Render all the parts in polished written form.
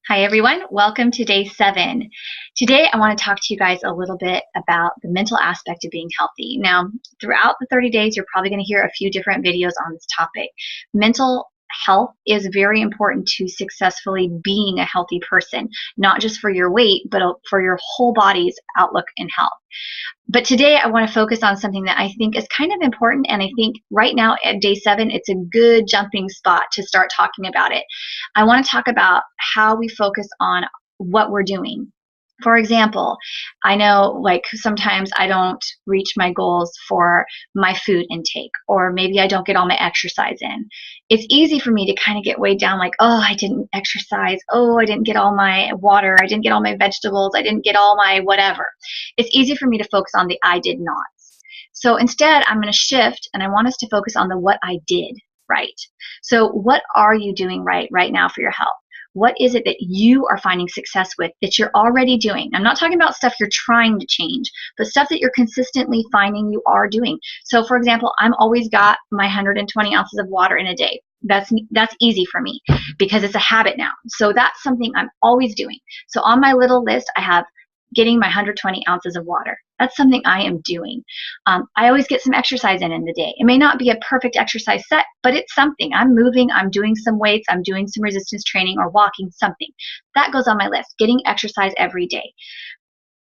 Hi everyone, welcome to day 7. Today I want to talk to you guys a little bit about the mental aspect of being healthy. Now, throughout the 30 days, you're probably going to hear a few different videos on this topic. Mental health is very important to successfully being a healthy person, not just for your weight, but for your whole body's outlook and health. But today I want to focus on something that I think is kind of important, and I think right now at day 7, it's a good jumping spot to start talking about it. I want to talk about how we focus on what we're doing. For example, I know sometimes I don't reach my goals for my food intake, or maybe I don't get all my exercise in. It's easy for me to kind of get weighed down like, oh, I didn't exercise. Oh, I didn't get all my water. I didn't get all my vegetables. I didn't get all my whatever. It's easy for me to focus on the I did nots. So instead, I'm going to shift, and I want us to focus on the what I did right. So what are you doing right now for your health? What is it that you are finding success with that you're already doing? I'm not talking about stuff you're trying to change, but stuff that you're consistently finding you are doing. So for example, I'm always got my 120 ounces of water in a day. That's easy for me because it's a habit now. So that's something I'm always doing. So on my little list, I have getting my 120 ounces of water. That's something I am doing. I always get some exercise in the day. It may not be a perfect exercise set, but it's something. I'm moving, I'm doing some weights, I'm doing some resistance training or walking, something. That goes on my list, getting exercise every day.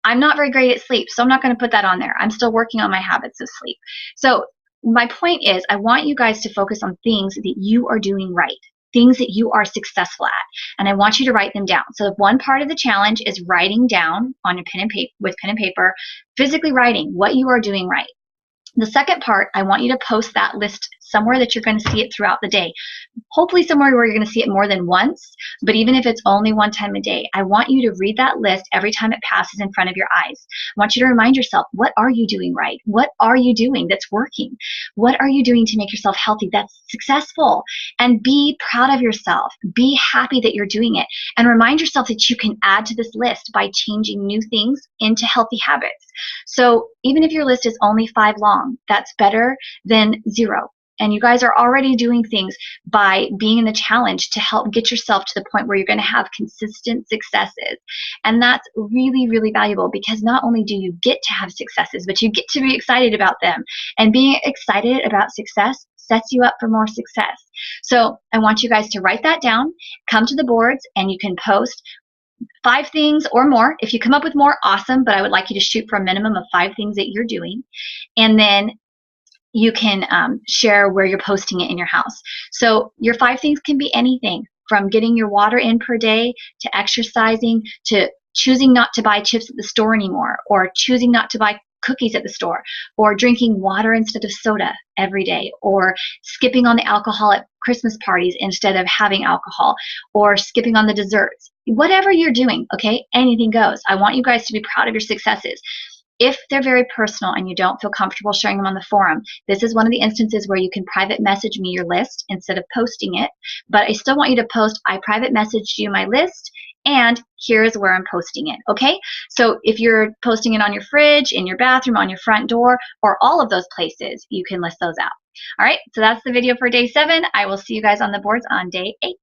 I'm not very great at sleep, so I'm not going to put that on there. I'm still working on my habits of sleep. So my point is, I want you guys to focus on things that you are doing right, things that you are successful at, and I want you to write them down. So one part of the challenge is writing down on a pen and paper, physically writing what you are doing right. The second part, I want you to post that list somewhere that you're going to see it throughout the day. Hopefully somewhere where you're going to see it more than once, but even if it's only one time a day, I want you to read that list every time it passes in front of your eyes. I want you to remind yourself, what are you doing right? What are you doing that's working? What are you doing to make yourself healthy that's successful? And be proud of yourself. Be happy that you're doing it. And remind yourself that you can add to this list by changing new things into healthy habits. So even if your list is only 5 long, that's better than 0. And you guys are already doing things by being in the challenge to help get yourself to the point where you're going to have consistent successes. And that's really, really valuable because not only do you get to have successes, but you get to be excited about them. And being excited about success sets you up for more success. So I want you guys to write that down, come to the boards, and you can post 5 things or more. If you come up with more, awesome, but I would like you to shoot for a minimum of 5 things that you're doing. And then you can share where you're posting it in your house. So your 5 things can be anything from getting your water in per day to exercising to choosing not to buy chips at the store anymore, or choosing not to buy cookies at the store, or drinking water instead of soda every day, or skipping on the alcohol at Christmas parties instead of having alcohol, or skipping on the desserts. Whatever you're doing, okay, anything goes. I want you guys to be proud of your successes. If they're very personal and you don't feel comfortable sharing them on the forum, this is one of the instances where you can private message me your list instead of posting it. But I still want you to post, I private messaged you my list, and here's where I'm posting it, okay? So if you're posting it on your fridge, in your bathroom, on your front door, or all of those places, you can list those out. All right, so that's the video for day 7. I will see you guys on the boards on day 8.